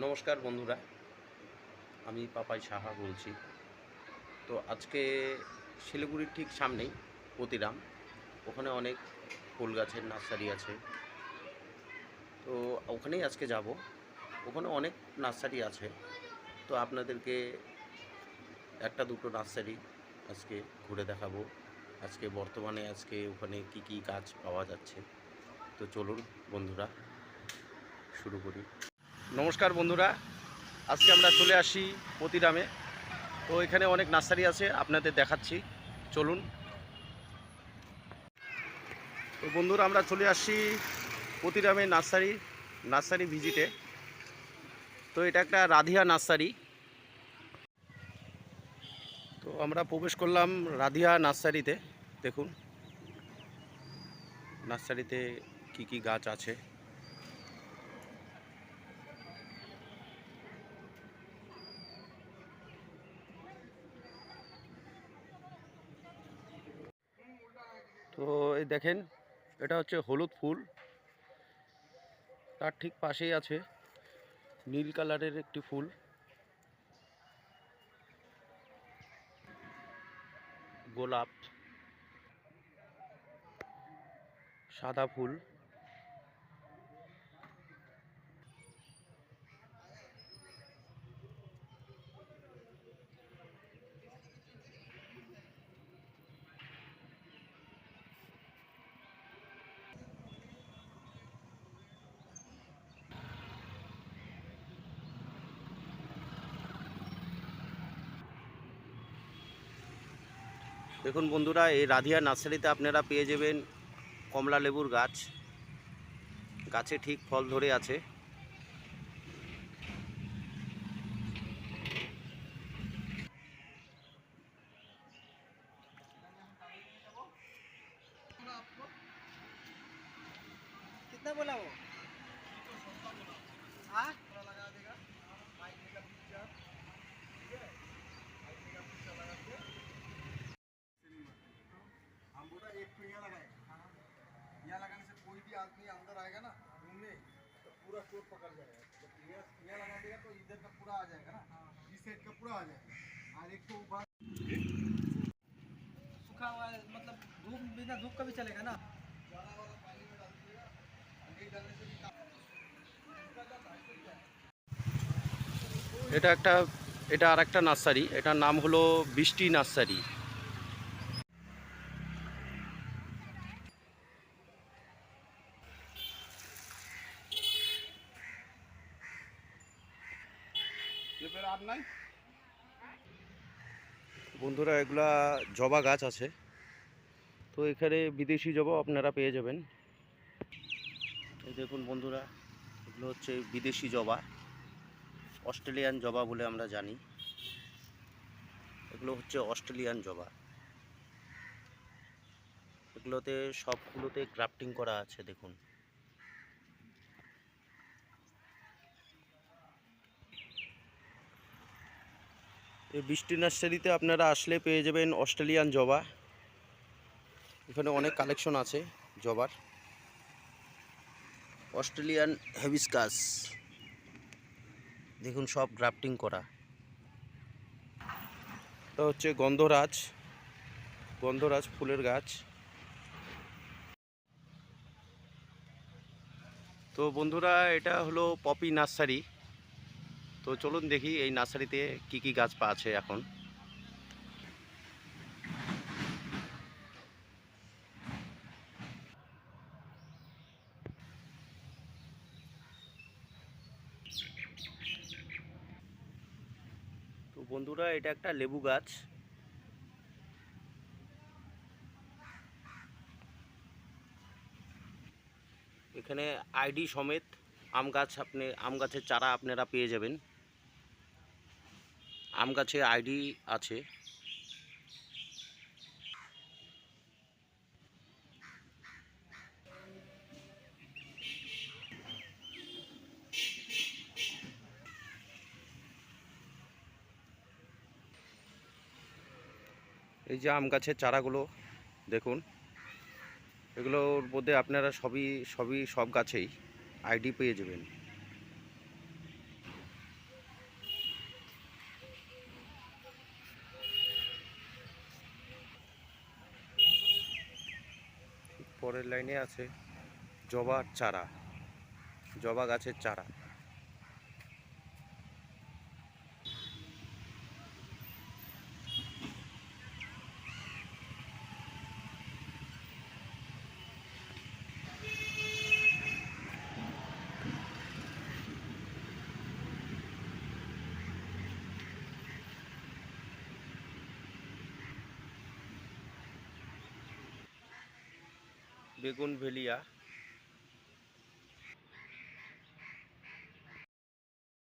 নমস্কার বন্ধুরা, আমি পাপাই সাহা বলছি। তো আজকে শিলিগুড়ির ঠিক সামনেই পতিরাম, ওখানে অনেক ফুল গাছের নার্সারি আছে। তো ওখানেই আজকে যাব। ওখানে অনেক নার্সারি আছে, তো আপনাদেরকে একটা দুটো নার্সারি আজকে ঘুরে দেখাবো। আজকে ওখানে কি কি গাছ পাওয়া যাচ্ছে। তো চলুন বন্ধুরা, শুরু করি। নমস্কার বন্ধুরা, আজকে আমরা চলে আসি পতিরামে। তো এখানে অনেক নার্সারি আছে, আপনাদের দেখাচ্ছি, চলুন। তো বন্ধুরা, আমরা চলে আসছি পতিরামে নার্সারি ভিজিটে। তো এটা একটা রাধিয়া নার্সারি। তো আমরা প্রবেশ করলাম রাধিয়া নার্সারিতে। দেখুন নার্সারিতে কি কি গাছ আছে। তো এই দেখেন, এটা হচ্ছে হলুদ ফুল, তার ঠিক পাশেই আছে নীল কালারের একটি ফুল, গোলাপ, সাদা ফুল। দেখুন বন্ধুরা, এই রাধিয়া নার্সারিতে আপনারা পেয়ে যাবেন কমলা লেবুর গাছ। গাছে ঠিক ফল ধরে আছে। कितना बोला वो? हाँ? हम बोला एक तो यहाँ लगाए। यहाँ लगाने से कोई भी आदमी अंदर आएगा ना घूमने तो पूरा चोट पकड़ जाएगा। जब यहाँ लगा देगा तो इधर का पूरा आ जाएगा ना, इस साइड का पूरा आ जाएगा। और एक तो ऊपर सूखा हुआ है, मतलब धूप बिना धूप का भी चलेगा ना। ज़्यादा वाला पानी में डाल दीजिएगा, नहीं डालने से भी काम এটা আর একটা নার্সারি, এটার নাম হলো বৃষ্টি নার্সারি। বন্ধুরা, এগুলা জবা গাছ আছে। তো এখানে বিদেশি জবা আপনারা পেয়ে যাবেন। এই দেখুন বন্ধুরা, এগুলো হচ্ছে বিদেশি জবা, অস্ট্রেলিয়ান জবা বলে আমরা জানি। এগুলো হচ্ছে অস্ট্রেলিয়ান জবা। এগুলোতে সবগুলোতে গ্রাফটিং করা আছে। দেখুন, এই বৃষ্টি নার্সারিতে আপনারা আসলে পেয়ে যাবেন অস্ট্রেলিয়ান জবা। এখানে অনেক কালেকশন আছে জবার। অস্ট্রেলিয়ান হেবিস্কাস, দেখুন সব গ্রাফটিং করা। এটা হচ্ছে গন্ধরাজ ফুলের গাছ। তো বন্ধুরা, এটা হলো পপি নার্সারি। তো চলুন দেখি এই নার্সারিতে কি কি গাছ আছে এখন। তো বন্ধুরা, এটা একটা লেবু গাছ। এখানে আইডি সমেত আম গাছের চারা আপনারা পেয়ে যাবেন। আম গাছে আইডি আছে। এই যে আম গাছের চারাগুলো দেখুন, এগুলোর মধ্যে আপনারা সব গাছেই আইডি পেয়ে যাবেন। পরের লাইনে আছে জবার চারা, জবা গাছের চারা। বেগুনভেলিয়া